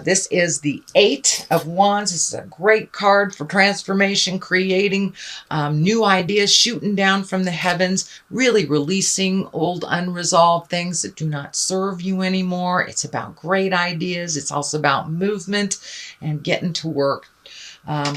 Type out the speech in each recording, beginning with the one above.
This is the Eight of Wands. This is a great card for transformation, creating new ideas, shooting down from the heavens, really releasing old unresolved things that do not serve you anymore. It's about great ideas. It's also about movement and getting to work.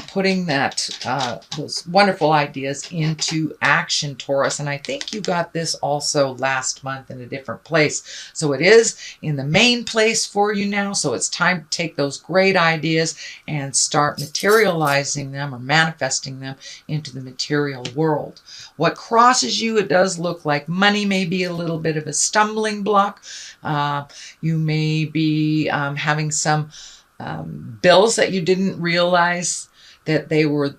Putting those wonderful ideas into action, Taurus. And I think you got this also last month in a different place. So it is in the main place for you now. So it's time to take those great ideas and start materializing them or manifesting them into the material world. What crosses you, it does look like money may be a little bit of a stumbling block. You may be having some bills that you didn't realize that they were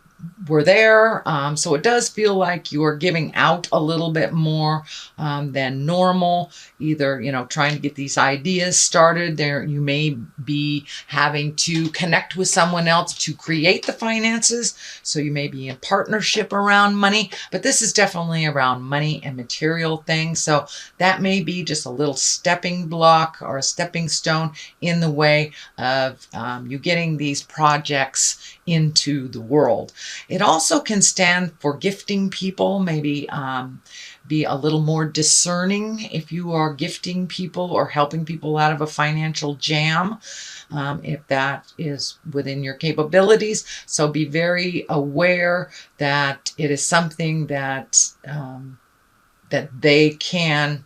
there. So it does feel like you are giving out a little bit more than normal. Either, trying to get these ideas started. There, you may be having to connect with someone else to create the finances. So you may be in partnership around money, but this is definitely around money and material things. So that may be just a little stepping block or a stepping stone in the way of you getting these projects into the world. It also can stand for gifting people, maybe be a little more discerning if you are gifting people or helping people out of a financial jam, if that is within your capabilities. So be very aware that it is something that that they can,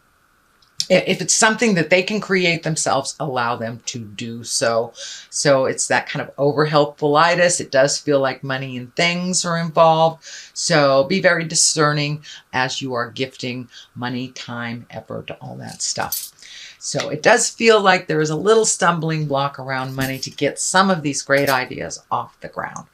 if it's something that they can create themselves, allow them to do so. So it's that kind of over-helpfulitis. It does feel like money and things are involved. So be very discerning as you are gifting money, time, effort, all that stuff. So it does feel like there is a little stumbling block around money to get some of these great ideas off the ground.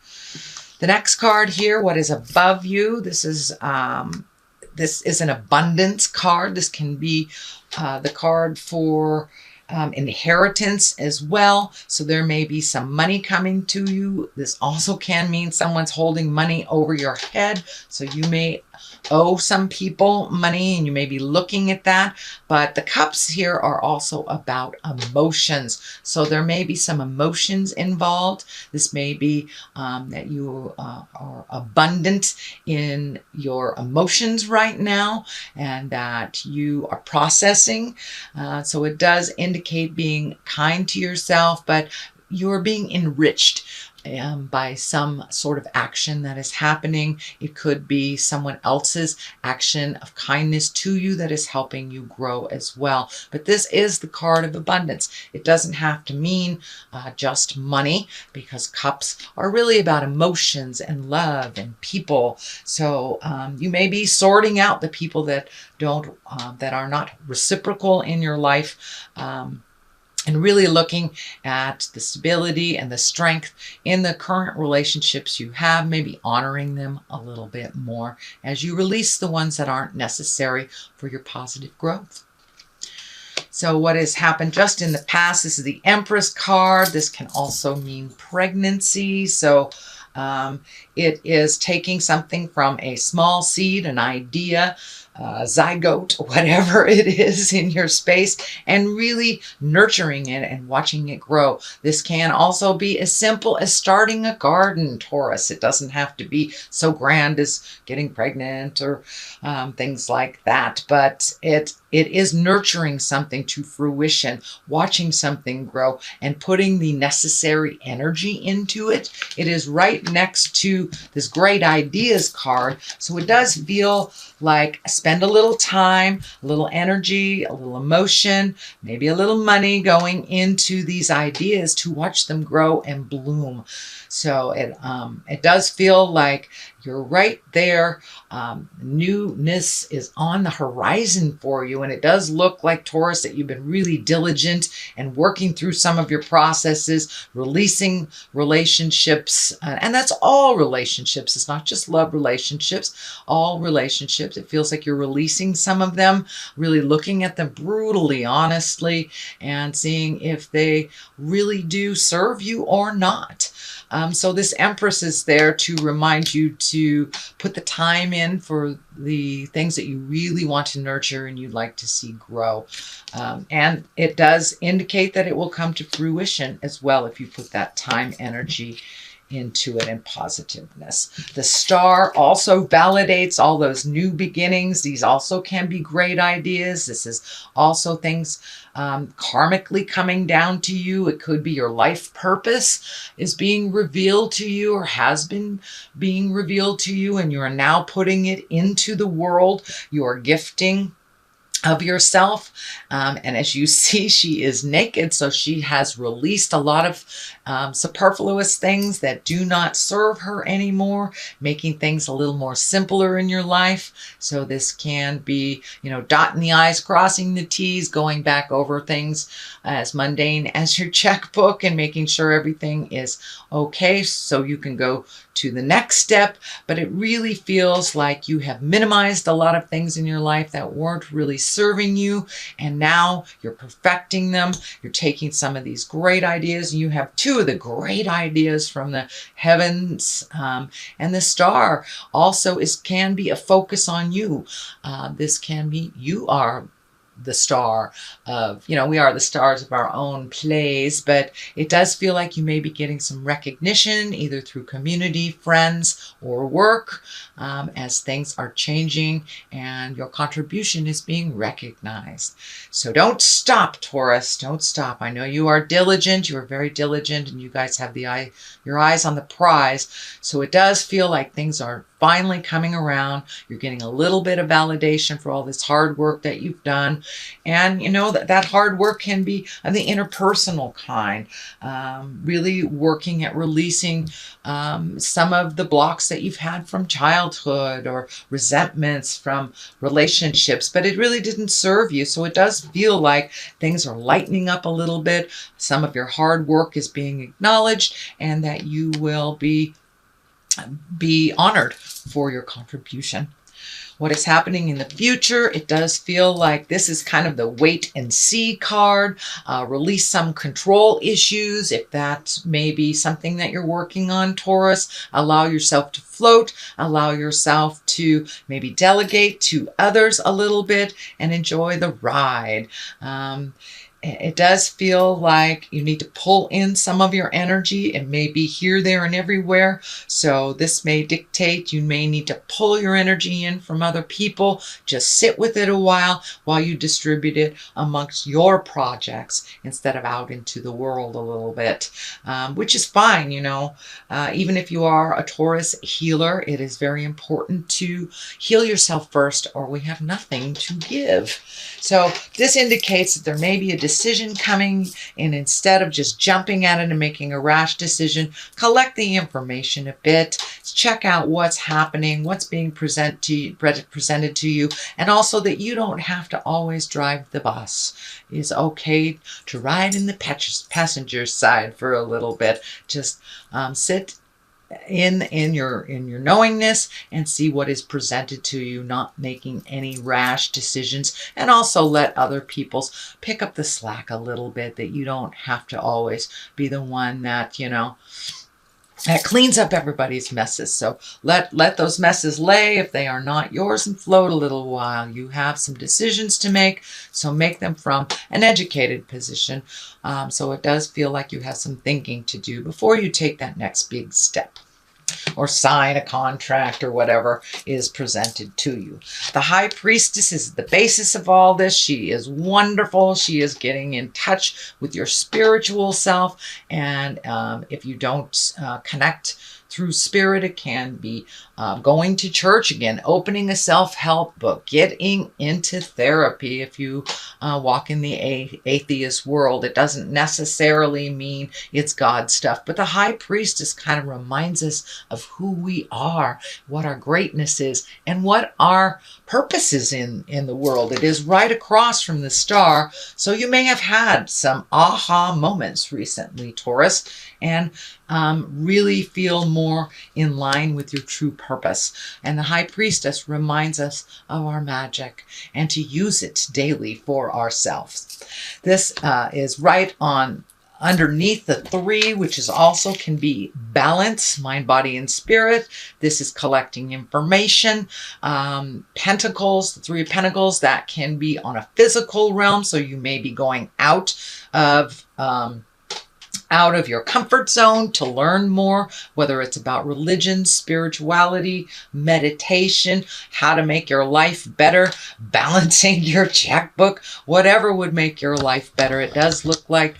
The next card here, what is above you? This is an abundance card. This can be the card for inheritance as well. So there may be some money coming to you. This also can mean someone's holding money over your head. So you may owe some people money and you may be looking at that. But the cups here are also about emotions. So there may be some emotions involved. This may be that you are abundant in your emotions right now and that you are processing. So it does indicate being kind to yourself, but you're being enriched by some sort of action that is happening. It could be someone else's action of kindness to you that is helping you grow as well. But this is the card of abundance. It doesn't have to mean just money, because cups are really about emotions and love and people. So you may be sorting out the people that that are not reciprocal in your life. And really looking at the stability and the strength in the current relationships you have, maybe honoring them a little bit more as you release the ones that aren't necessary for your positive growth. So what has happened just in the past, this is the Empress card. This can also mean pregnancy. So it is taking something from a small seed, an idea, zygote, whatever it is in your space, and really nurturing it and watching it grow. This can also be as simple as starting a garden, Taurus. It doesn't have to be so grand as getting pregnant or things like that, but it is nurturing something to fruition, watching something grow and putting the necessary energy into it. It is right next to this great ideas card. So it does feel like spend a little time, a little energy, a little emotion, maybe a little money going into these ideas to watch them grow and bloom. So it does feel like you're right there. Newness is on the horizon for you. And it does look like, Taurus, that you've been really diligent and working through some of your processes, releasing relationships. And that's all relationships. It's not just love relationships, all relationships. It feels like you're releasing some of them, really looking at them brutally, honestly, and seeing if they really do serve you or not. So this Empress is there to remind you to put the time in for the things that you really want to nurture and you'd like to see grow. And it does indicate that it will come to fruition as well if you put that time, energy into it, and positiveness. The Star also validates all those new beginnings. These also can be great ideas. This is also things karmically coming down to you. It could be your life purpose is being revealed to you or has been being revealed to you, and you are now putting it into the world. You are gifting of yourself. And as you see, she is naked, so she has released a lot of superfluous things that do not serve her anymore, making things a little more simpler in your life. So this can be, dotting the I's, crossing the T's, going back over things as mundane as your checkbook and making sure everything is okay so you can go to the next step. But it really feels like you have minimized a lot of things in your life that weren't really serving you, and now you're perfecting them. You're taking some of these great ideas, and you have two of the great ideas from the heavens, and the Star also can be a focus on you. This can be, you are the star of, we are the stars of our own plays, but it does feel like you may be getting some recognition either through community, friends, or work as things are changing and your contribution is being recognized. So don't stop, Taurus. Don't stop. I know you are diligent. You are very diligent, and you guys have your eyes on the prize. So it does feel like things are finally coming around. You're getting a little bit of validation for all this hard work that you've done. And that hard work can be of the interpersonal kind, really working at releasing some of the blocks that you've had from childhood or resentments from relationships, but it really didn't serve you. So it does feel like things are lightening up a little bit. Some of your hard work is being acknowledged, and that you will be honored for your contribution. What is happening in the future? It does feel like this is kind of the wait and see card. Release some control issues. If that may be something that you're working on, Taurus, allow yourself to float. Allow yourself to maybe delegate to others a little bit and enjoy the ride. It does feel like you need to pull in some of your energy. It may be here, there, and everywhere. So this may dictate you may need to pull your energy in from other people. Just sit with it a while you distribute it amongst your projects instead of out into the world a little bit, which is fine, Even if you are a Taurus healer, it is very important to heal yourself first, or we have nothing to give. So this indicates that there may be a decision coming, and instead of just jumping at it and making a rash decision, collect the information a bit, check out what's happening, what's being presented to you, and also that you don't have to always drive the bus. It's okay to ride in the passenger side for a little bit. Just sit in your knowingness and see what is presented to you, not making any rash decisions, and also let other people pick up the slack a little bit, that you don't have to always be the one that that cleans up everybody's messes. So let those messes lay if they are not yours, and float a little while. You have some decisions to make, so make them from an educated position. So it does feel like you have some thinking to do before you take that next big step or sign a contract or whatever is presented to you. The High Priestess is the basis of all this. She is wonderful. She is getting in touch with your spiritual self. And if you don't connect through spirit, it can be going to church again, opening a self-help book, getting into therapy. If you walk in the atheist world, it doesn't necessarily mean it's God stuff, but the High Priestess kind of reminds us of who we are, what our greatness is, and what our purpose is in the world. It is right across from the Star, so you may have had some aha moments recently, Taurus, and really feel more in line with your true purpose. And the High Priestess reminds us of our magic and to use it daily for ourselves. This is right on underneath the 3, which is also can be balance, mind, body, and spirit. This is collecting information. Pentacles, the 3 of Pentacles, that can be on a physical realm. So you may be going out of your comfort zone to learn more, whether it's about religion, spirituality, meditation, how to make your life better, balancing your checkbook, whatever would make your life better. It does look like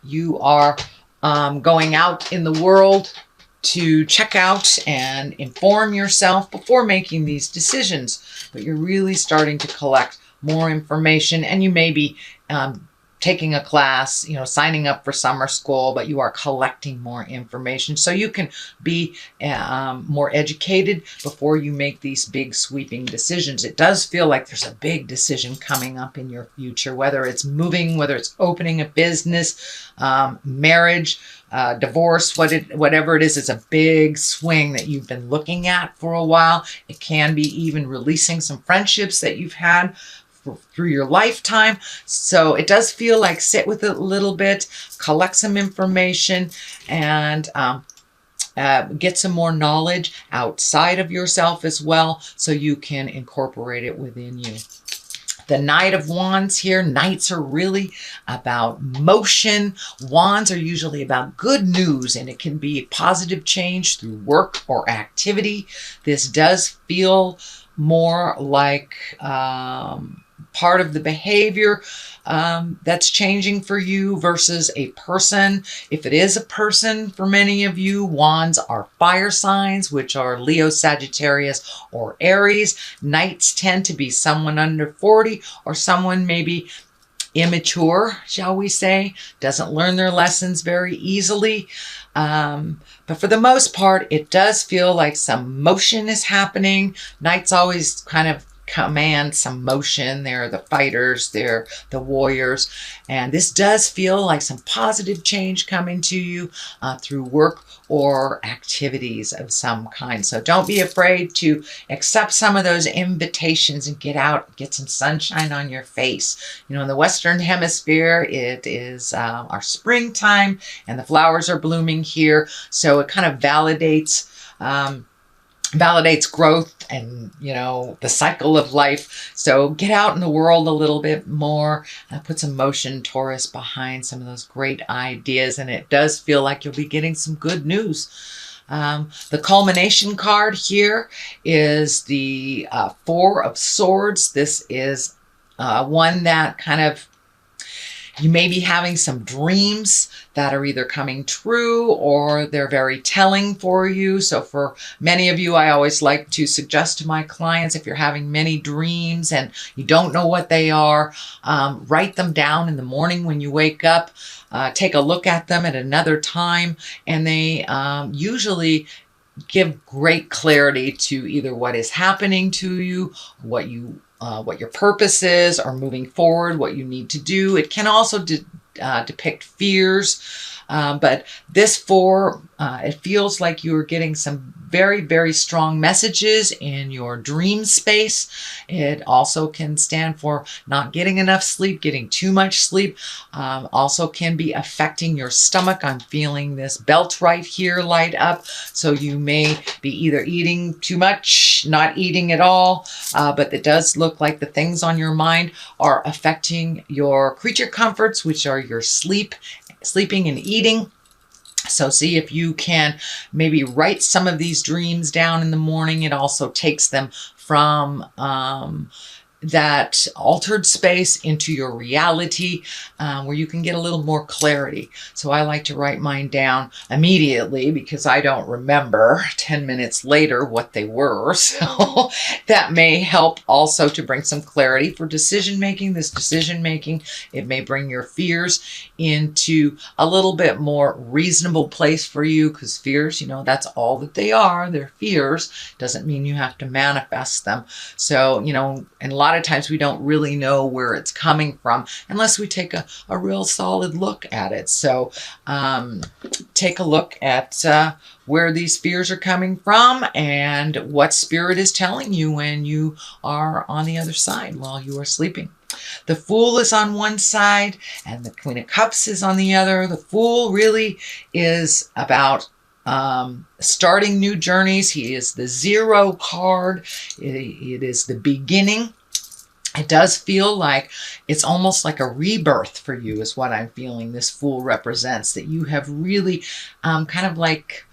you are going out in the world to check out and inform yourself before making these decisions, but you're really starting to collect more information, and you may be taking a class, signing up for summer school, but you are collecting more information so you can be more educated before you make these big sweeping decisions. It does feel like there's a big decision coming up in your future, whether it's moving, whether it's opening a business, marriage, divorce, whatever it is. It's a big swing that you've been looking at for a while. It can be even releasing some friendships that you've had through your lifetime. So it does feel like sit with it a little bit, collect some information, and get some more knowledge outside of yourself as well, so you can incorporate it within you. The Knight of Wands here. Knights are really about motion. Wands are usually about good news, and it can be positive change through work or activity. This does feel more like part of the behavior that's changing for you versus a person. If it is a person, for many of you, Wands are fire signs, which are Leo, Sagittarius, or Aries. Knights tend to be someone under 40 or someone maybe immature, shall we say, doesn't learn their lessons very easily. But for the most part, it does feel like some motion is happening. Knights always kind of command some motion. They're the fighters, they're the warriors, and this does feel like some positive change coming to you through work or activities of some kind. So don't be afraid to accept some of those invitations and get out, get some sunshine on your face. In the Western Hemisphere, it is our springtime, and the flowers are blooming here, so it kind of validates growth and, the cycle of life. So get out in the world a little bit more, put some motion, Taurus, behind some of those great ideas. And it does feel like you'll be getting some good news. The culmination card here is the 4 of Swords. This is one that kind of, you may be having some dreams that are either coming true or they're very telling for you. So for many of you, I always like to suggest to my clients, if you're having many dreams and you don't know what they are, write them down in the morning when you wake up. Take a look at them at another time, and they usually give great clarity to either what is happening to you, what your purpose is, or moving forward, what you need to do. It can also depict fears, but this 4, it feels like you're getting some very, very strong messages in your dream space. It also can stand for not getting enough sleep, getting too much sleep. Also can be affecting your stomach. I'm feeling this belt right here light up. So you may be either eating too much, not eating at all, but it does look like the things on your mind are affecting your creature comforts, which are your sleeping and eating. So see if you can maybe write some of these dreams down in the morning. It also takes them from that altered space into your reality, where you can get a little more clarity. So I like to write mine down immediately because I don't remember 10 minutes later what they were. So that may help also to bring some clarity for decision making. This decision making, it may bring your fears into a little bit more reasonable place for you, because fears, that's all that they are. They're fears. Doesn't mean you have to manifest them. So, and a lot of times we don't really know where it's coming from unless we take a real solid look at it. So take a look at where these fears are coming from and what spirit is telling you when you are on the other side while you are sleeping. The Fool is on one side and the Queen of Cups is on the other. The Fool really is about starting new journeys. He is the 0 card. It is the beginning. It does feel like it's almost like a rebirth for you is what I'm feeling this Fool represents, that you have really kind of like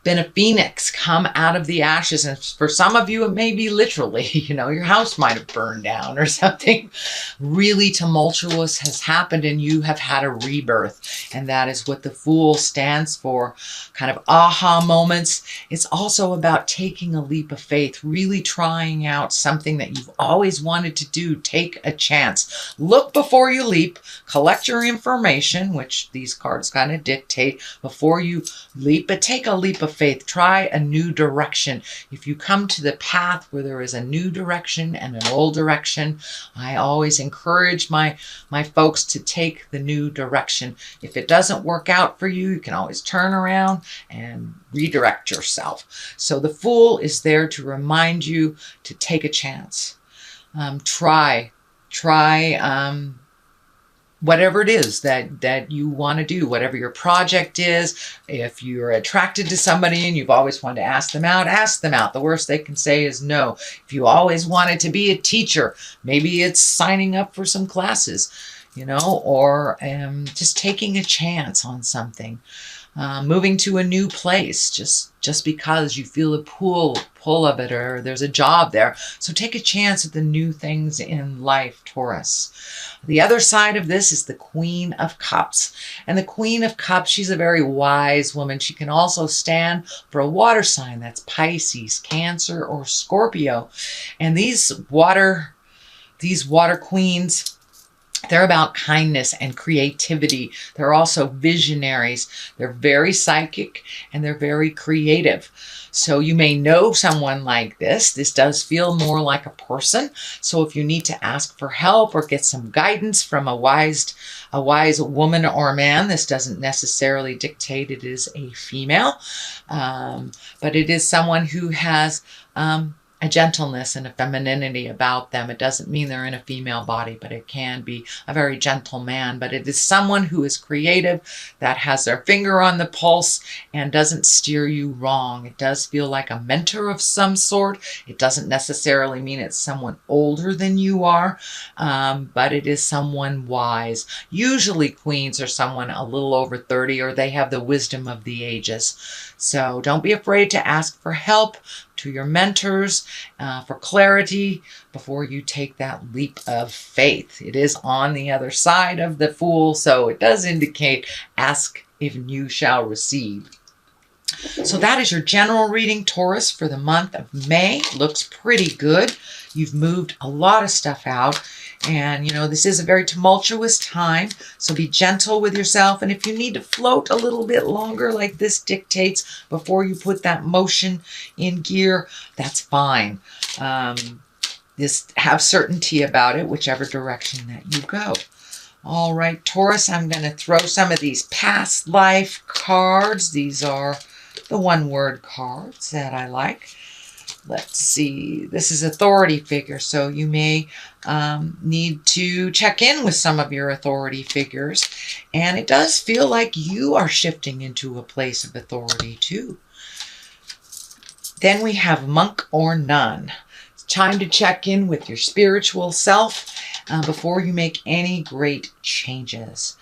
been a phoenix, come out of the ashes. And for some of you, it may be literally, your house might have burned down or something really tumultuous has happened and you have had a rebirth. And that is what the Fool stands for, kind of aha moments. It's also about taking a leap of faith, really trying out something that you've always wanted to do. Take a chance. Look before you leap. Collect your information, which these cards kind of dictate before you leap, but take a leap of faith. Try a new direction. If you come to the path where there is a new direction and an old direction, I always encourage my folks to take the new direction. If it doesn't work out for you, you can always turn around and redirect yourself. So the Fool is there to remind you to take a chance. Try whatever it is that you want to do, whatever your project is. If you're attracted to somebody and you've always wanted to ask them out, ask them out. The worst they can say is no. If you always wanted to be a teacher, maybe it's signing up for some classes, or just taking a chance on something. Moving to a new place just because you feel a pull of it, or there's a job there. So take a chance at the new things in life, Taurus. The other side of this is the Queen of Cups. And the Queen of Cups, she's a very wise woman. She can also stand for a water sign. That's Pisces, Cancer, or Scorpio. And these water queens, they're about kindness and creativity. They're also visionaries. They're very psychic and they're very creative. So you may know someone like this. This does feel more like a person. So if you need to ask for help or get some guidance from a wise woman or man, this doesn't necessarily dictate it is a female, but it is someone who has a gentleness and a femininity about them. It doesn't mean they're in a female body, but it can be a very gentle man. But it is someone who is creative, that has their finger on the pulse and doesn't steer you wrong. It does feel like a mentor of some sort. It doesn't necessarily mean it's someone older than you are, but it is someone wise. Usually queens are someone a little over 30, or they have the wisdom of the ages. So don't be afraid to ask for help, to your mentors, for clarity before you take that leap of faith. It is on the other side of the Fool, so it does indicate ask if you shall receive. So that is your general reading, Taurus, for the month of May. Looks pretty good. You've moved a lot of stuff out. And, this is a very tumultuous time, so be gentle with yourself. And if you need to float a little bit longer, like this dictates, before you put that motion in gear, that's fine. Just have certainty about it, whichever direction that you go. All right, Taurus, I'm going to throw some of these past life cards. These are the one-word cards that I like. Let's see. This is authority figure, so you may need to check in with some of your authority figures. And it does feel like you are shifting into a place of authority too. Then we have Monk or Nun. It's time to check in with your spiritual self before you make any great changes.